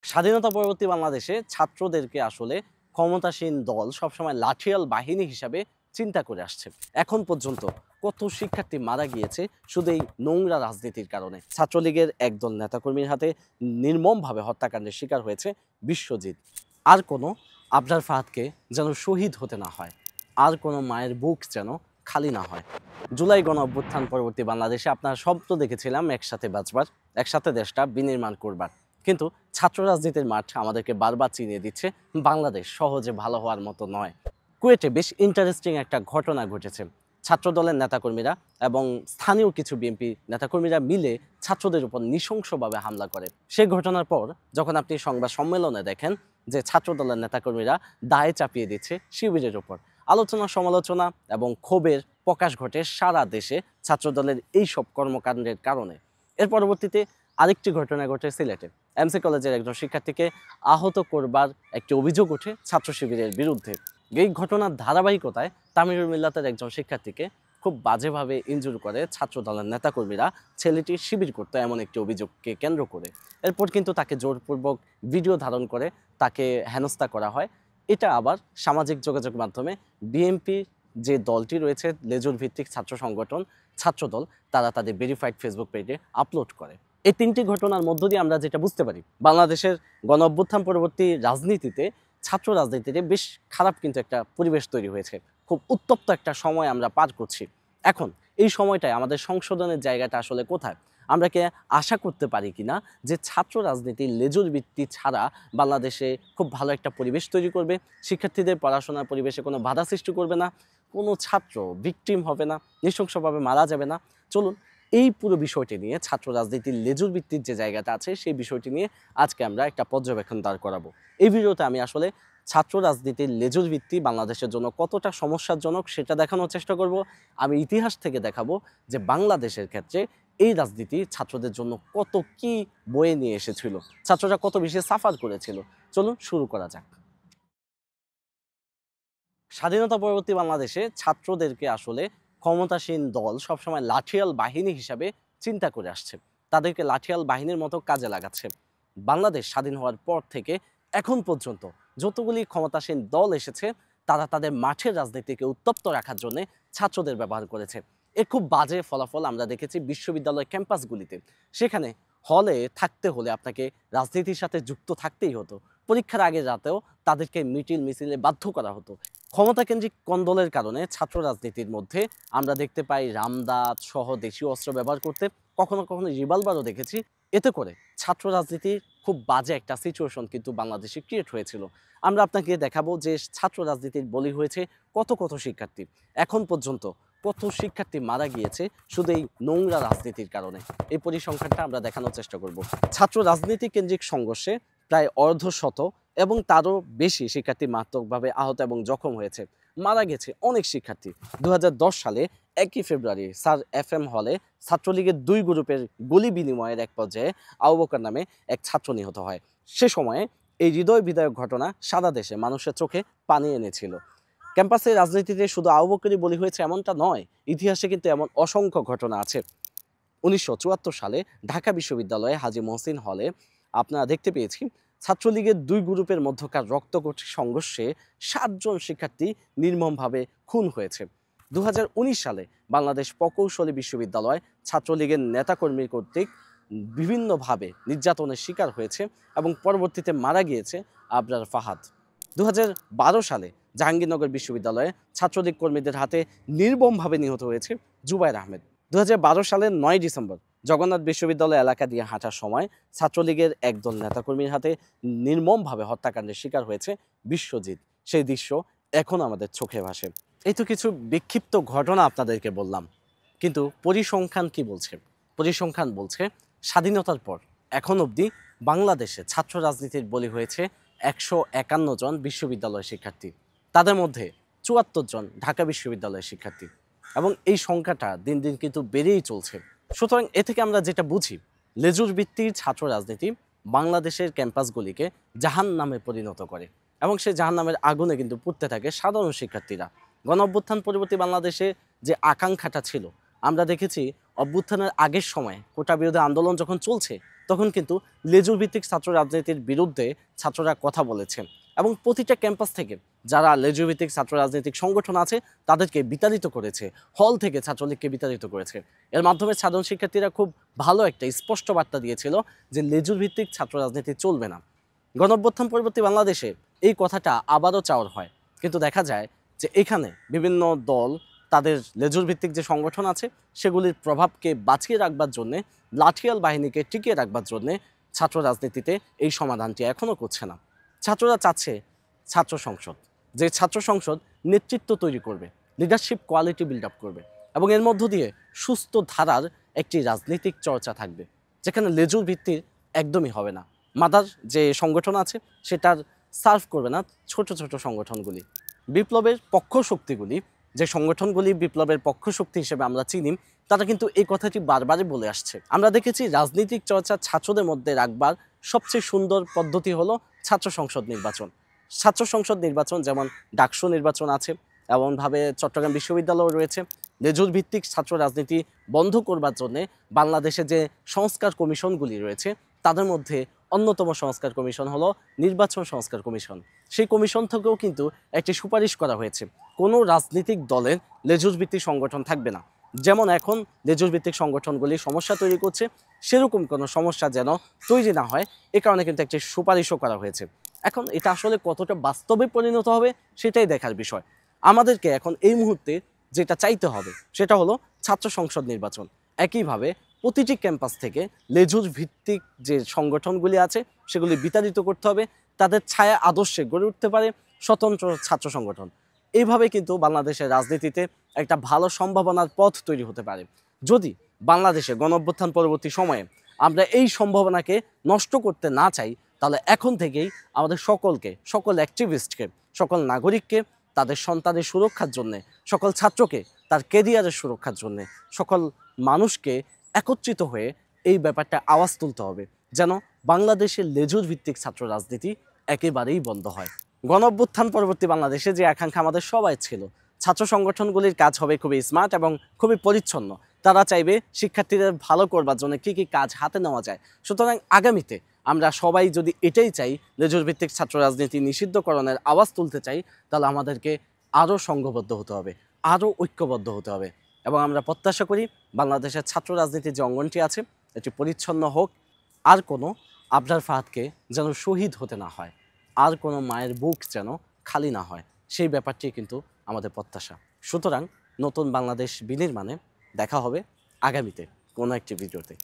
স্বাধীনতা পরবর্তী বাংলাদেশে ছাত্রদেরকে আসলে ক্ষমতাসীন দল সবসময় লাঠিয়াল বাহিনী হিসাবে চিন্তা করে আসছে। এখন পর্যন্ত কত শিক্ষার্থী মারা গিয়েছে শুধু এই নোংরা রাজনীতির কারণে। ছাত্রলীগের একদল নেতাকর্মীর হাতে নির্মমভাবে হত্যাকাণ্ডের শিকার হয়েছে বিশ্বজিৎ। আর কোনো আবরার ফাহাদকে যেন শহীদ হতে না হয়, আর কোনো মায়ের বুক যেন খালি না হয়। জুলাই গণ অভ্যুত্থান পরবর্তী বাংলাদেশে আপনারা সব তো দেখেছিলাম একসাথে বাঁচবার, একসাথে দেশটা বিনির্মাণ করবার। কিন্তু ছাত্র রাজনীতির মাঠ আমাদেরকে বারবার চিনিয়ে দিচ্ছে বাংলাদেশ সহজে ভালো হওয়ার মতো নয়। কুয়েটে বেশ ইন্টারেস্টিং একটা ঘটনা ঘটেছে। ছাত্রদলের নেতাকর্মীরা এবং স্থানীয় কিছু বিএনপি নেতাকর্মীরা মিলে ছাত্রদের উপর নৃশংসভাবে হামলা করে। সেই ঘটনার পর যখন আপনি সংবাদ সম্মেলনে দেখেন যে ছাত্রদলের নেতাকর্মীরা দায় চাপিয়ে দিচ্ছে শিবিরের উপর, আলোচনা সমালোচনা এবং ক্ষোভের প্রকাশ ঘটে সারা দেশে ছাত্রদলের এইসব কর্মকাণ্ডের কারণে। এর পরবর্তীতে আরেকটি ঘটনা ঘটে সিলেটে। এমসি কলেজের একজন শিক্ষার্থীকে আহত করবার একটি অভিযোগ ওঠে ছাত্র শিবিরের বিরুদ্ধে। এই ঘটনার ধারাবাহিকতায় তামিরুল মিল্লাতের একজন শিক্ষার্থীকে খুব বাজেভাবে ইনজুর করে ছাত্র দলের নেতাকর্মীরা, ছেলেটি শিবির করতো এমন একটি অভিযোগকে কেন্দ্র করে। এরপর কিন্তু তাকে জোরপূর্বক ভিডিও ধারণ করে তাকে হেনস্থা করা হয়। এটা আবার সামাজিক যোগাযোগ মাধ্যমে বিএনপি যে দলটি রয়েছে, লেজুর ভিত্তিক ছাত্র সংগঠন ছাত্রদল, তারা তাদের ভেরিফাইড ফেসবুক পেজে আপলোড করে। এই তিনটি ঘটনার মধ্য দিয়ে আমরা যেটা বুঝতে পারি, বাংলাদেশের গণ অভ্যুত্থান পরবর্তী রাজনীতিতে, ছাত্র রাজনীতিতে বেশ খারাপ কিন্তু একটা পরিবেশ তৈরি হয়েছে। খুব উত্তপ্ত একটা সময় আমরা পার করছি। এখন এই সময়টায় আমাদের সংশোধনের জায়গাটা আসলে কোথায়? আমরা কি আশা করতে পারি কিনা যে ছাত্র রাজনীতির লেজুর ভিত্তি ছাড়া বাংলাদেশে খুব ভালো একটা পরিবেশ তৈরি করবে, শিক্ষার্থীদের পড়াশোনার পরিবেশে কোনো বাধা সৃষ্টি করবে না, কোনো ছাত্র ভিকটিম হবে না, নৃশংসভাবে মারা যাবে না? চলুন এই পুরো বিষয়টি নিয়ে, ছাত্র রাজনীতির লেজুর ভিত্তির যে জায়গাটা আছে সেই বিষয়টি নিয়ে আজকে আমরা একটা পর্যবেক্ষণ দাঁড় করাবো। এই ভিডিওতে আমি আসলে ছাত্র রাজনীতির লেজুর ভিত্তি বাংলাদেশের জন্য কতটা সমস্যাজনক সেটা দেখানোর চেষ্টা করব। আমি ইতিহাস থেকে দেখাবো যে বাংলাদেশের ক্ষেত্রে এই রাজনীতি ছাত্রদের জন্য কত কি বয়ে নিয়ে এসেছিল, ছাত্ররা কত বেশি সাফার করেছিল। চলুন শুরু করা যাক। স্বাধীনতা পরবর্তী বাংলাদেশে ছাত্রদেরকে আসলে ক্ষমতাসীন দল সবসময় লাঠিয়াল বাহিনী হিসাবে চিন্তা করে আসছে, তাদেরকে লাঠিয়াল বাহিনীর মতো কাজে লাগাচ্ছে। বাংলাদেশ স্বাধীন হওয়ার পর থেকে এখন পর্যন্ত যতগুলি ক্ষমতাসীন দল এসেছে, তারা তাদের মাঠের রাজনীতিকে উত্তপ্ত রাখার জন্য ছাত্রদের ব্যবহার করেছে। এর খুব বাজে ফলাফল আমরা দেখেছি বিশ্ববিদ্যালয় ক্যাম্পাসগুলিতে। সেখানে হলে থাকতে হলে আপনাকে রাজনীতির সাথে যুক্ত থাকতেই হতো। পরীক্ষার আগে রাতেও তাদেরকে মিটিং মিছিলে বাধ্য করা হতো। ক্ষমতাকেন্দ্রিক কন্দলের কারণে ছাত্র রাজনীতির মধ্যে আমরা দেখতে পাই রামদাত সহ দেশীয় অস্ত্র ব্যবহার করতে, কখনো কখনো রিভলভারও দেখেছি। এতে করে ছাত্র রাজনীতির খুব বাজে একটা সিচুয়েশন কিন্তু বাংলাদেশে ক্রিয়েট হয়েছিল। আমরা আপনাকে দেখাবো যে ছাত্র রাজনীতির বলি হয়েছে কত কত শিক্ষার্থী। এখন পর্যন্ত কত শিক্ষার্থী মারা গিয়েছে শুধু এই নোংরা রাজনীতির কারণে। এই পরিসংখ্যানটা আমরা দেখানোর চেষ্টা করব। ছাত্র রাজনীতি কেন্দ্রিক সংঘর্ষে প্রায় অর্ধশত এবং তারও বেশি শিক্ষার্থী মারাত্মকভাবে আহত এবং জখম হয়েছে, মারা গেছে অনেক শিক্ষার্থী। 2010 সালে 1 ফেব্রুয়ারি স্যার FM হলে ছাত্রলীগের দুই গ্রুপের গুলি বিনিময়ের এক পর্যায়ে আবু বকর নামে এক ছাত্র নিহত হয়। সে সময়ে এই হৃদয় বিদায়ক ঘটনা সারা দেশে মানুষের চোখে পানি এনেছিল। ক্যাম্পাসের রাজনীতিতে শুধু আবু বকরই বলি হয়েছে এমনটা নয়, ইতিহাসে কিন্তু এমন অসংখ্য ঘটনা আছে। 1974 সালে ঢাকা বিশ্ববিদ্যালয়ে হাজী মহসিন হলে আপনারা দেখতে পেয়েছি ছাত্রলীগের দুই গ্রুপের মধ্যকার রক্তকট সংঘর্ষে 7 জন শিক্ষার্থী নির্মমভাবে খুন হয়েছে। 2019 সালে বাংলাদেশ প্রকৌশলী বিশ্ববিদ্যালয় ছাত্রলীগের নেতাকর্মী কর্তৃক বিভিন্নভাবে নির্যাতনের শিকার হয়েছে এবং পরবর্তীতে মারা গিয়েছে আবরার ফাহাদ। 2012 সালে জাহাঙ্গীরনগর বিশ্ববিদ্যালয়ে ছাত্রলীগ কর্মীদের হাতে নির্মমভাবে নিহত হয়েছে জুবায়ের আহমেদ। 2012 সালের 9 ডিসেম্বর জগন্নাথ বিশ্ববিদ্যালয় এলাকা দিয়ে হাঁটার সময় ছাত্রলীগের একদল নেতাকর্মীর হাতে নির্মমভাবে হত্যাকাণ্ডের শিকার হয়েছে বিশ্বজিৎ। সেই দৃশ্য এখন আমাদের চোখে ভাসে। এই তো কিছু বিক্ষিপ্ত ঘটনা আপনাদেরকে বললাম, কিন্তু পরিসংখ্যান কি বলছে? পরিসংখ্যান বলছে স্বাধীনতার পর এখন অবধি বাংলাদেশে ছাত্র রাজনীতির বলি হয়েছে 151 জন বিশ্ববিদ্যালয় শিক্ষার্থী, তাদের মধ্যে 74 জন ঢাকা বিশ্ববিদ্যালয়ের শিক্ষার্থী, এবং এই সংখ্যাটা দিন দিন কিন্তু বেড়েই চলছে। সুতরাং এ থেকে আমরা যেটা বুঝি, লেজুর ভিত্তির ছাত্র রাজনীতি বাংলাদেশের ক্যাম্পাসগুলিকে জাহান্নামে পরিণত করে এবং সেই জাহান্নামের আগুনে কিন্তু পুড়তে থাকে সাধারণ শিক্ষার্থীরা। গণ অভ্যুত্থান পরবর্তী বাংলাদেশে যে আকাঙ্ক্ষাটা ছিল, আমরা দেখেছি অভ্যুত্থানের আগের সময় কোটা বিরোধী আন্দোলন যখন চলছে তখন কিন্তু লেজুর ভিত্তিক ছাত্র রাজনীতির বিরুদ্ধে ছাত্ররা কথা বলেছে এবং প্রতিটা ক্যাম্পাস থেকে যারা লেজুর ভিত্তিক ছাত্র রাজনৈতিক সংগঠন আছে তাদেরকে বিতাড়িত করেছে, হল থেকে ছাত্রলীগকে বিতাড়িত করেছে। এর মাধ্যমে সাধারণ শিক্ষার্থীরা খুব ভালো একটা স্পষ্ট বার্তা দিয়েছিল যে লেজুর ভিত্তিক ছাত্র রাজনীতি চলবে না। গণঅভ্যুত্থান পরবর্তী বাংলাদেশে এই কথাটা আবারও চাওয়ার হয়, কিন্তু দেখা যায় যে এখানে বিভিন্ন দল তাদের লেজুর ভিত্তিক যে সংগঠন আছে সেগুলির প্রভাবকে বাঁচিয়ে রাখবার জন্যে, লাঠিয়াল বাহিনীকে টিকিয়ে রাখবার জন্যে ছাত্র রাজনীতিতে এই সমাধানটি এখনও করছে না। ছাত্ররা চাচ্ছে ছাত্র সংসদ, যে ছাত্র সংসদ নেতৃত্ব তৈরি করবে, লিডারশিপ কোয়ালিটি বিল্ড আপ করবে এবং এর মধ্য দিয়ে সুস্থ ধারার একটি রাজনৈতিক চর্চা থাকবে, যেখানে লেজুর ভিত্তির একদমই হবে না। মাদার যে সংগঠন আছে সেটার সার্ভ করবে না ছোট ছোট সংগঠনগুলি। বিপ্লবের পক্ষ শক্তিগুলি, যে সংগঠনগুলি বিপ্লবের পক্ষ শক্তি হিসেবে আমরা চিনি, তারা কিন্তু এই কথাটি বারবারই বলে আসছে। আমরা দেখেছি রাজনৈতিক চর্চা ছাত্রদের মধ্যে রাখবার সবচেয়ে সুন্দর পদ্ধতি হলো ছাত্র সংসদ নির্বাচন। ছাত্র সংসদ নির্বাচন যেমন ডাকসু নির্বাচন আছে, এমনভাবে চট্টগ্রাম বিশ্ববিদ্যালয় রয়েছে। লেজুর ভিত্তিক ছাত্র রাজনীতি বন্ধ করবার জন্যে বাংলাদেশে যে সংস্কার কমিশনগুলি রয়েছে তাদের মধ্যে অন্যতম সংস্কার কমিশন হলো নির্বাচন সংস্কার কমিশন। সেই কমিশন থেকেও কিন্তু একটি সুপারিশ করা হয়েছে, কোনো রাজনৈতিক দলের লেজুর ভিত্তিক সংগঠন থাকবে না। যেমন এখন লেজুর ভিত্তিক সংগঠনগুলি সমস্যা তৈরি করছে, সেরকম কোনো সমস্যা যেন তৈরি না হয় এ কারণে কিন্তু একটি সুপারিশও করা হয়েছে। এখন এটা আসলে কতটা বাস্তবে পরিণত হবে সেটাই দেখার বিষয়। আমাদেরকে এখন এই মুহূর্তে যেটা চাইতে হবে সেটা হলো ছাত্র সংসদ নির্বাচন। একইভাবে প্রতিটি ক্যাম্পাস থেকে লেজুর ভিত্তিক যে সংগঠনগুলি আছে সেগুলি বিতাড়িত করতে হবে, তাদের ছায়া আদর্শে গড়ে উঠতে পারে স্বতন্ত্র ছাত্র সংগঠন। এইভাবে কিন্তু বাংলাদেশের রাজনীতিতে একটা ভালো সম্ভাবনার পথ তৈরি হতে পারে। যদি বাংলাদেশে গণঅভ্যুত্থান পরবর্তী সময়ে আমরা এই সম্ভাবনাকে নষ্ট করতে না চাই, তাহলে এখন থেকেই আমাদের সকলকে, সকল অ্যাক্টিভিস্টকে, সকল নাগরিককে তাদের সন্তানের সুরক্ষার জন্যে, সকল ছাত্রকে তার কেরিয়ারের সুরক্ষার জন্যে, সকল মানুষকে একত্রিত হয়ে এই ব্যাপারটা আওয়াজ তুলতে হবে, যেন বাংলাদেশের লেজুর ভিত্তিক ছাত্র রাজনীতি একেবারেই বন্ধ হয়। গণঅভ্যুত্থান পরবর্তী বাংলাদেশে যে আকাঙ্ক্ষা আমাদের সবাই ছিল, ছাত্র সংগঠনগুলির কাজ হবে খুবই স্মার্ট এবং খুবই পরিচ্ছন্ন। তারা চাইবে শিক্ষার্থীদের ভালো করবার জন্য কী কী কাজ হাতে নেওয়া যায়। সুতরাং আগামীতে আমরা সবাই যদি এটাই চাই, লেজুর ভিত্তিক ছাত্র রাজনীতি নিষিদ্ধকরণের আওয়াজ তুলতে চাই, তাহলে আমাদেরকে আরও সংঘবদ্ধ হতে হবে, আরও ঐক্যবদ্ধ হতে হবে। এবং আমরা প্রত্যাশা করি বাংলাদেশের ছাত্র রাজনীতির যে অঙ্গনটি আছে এটি পরিচ্ছন্ন হোক, আর কোনো আবরার ফাহাদকে যেন শহীদ হতে না হয়, আর কোনো মায়ের বুক যেন খালি না হয়, সেই ব্যাপারটি কিন্তু আমাদের প্রত্যাশা। সুতরাং নতুন বাংলাদেশ বিনির্মাণে দেখা হবে আগামীতে কোনো একটি ভিডিওতে।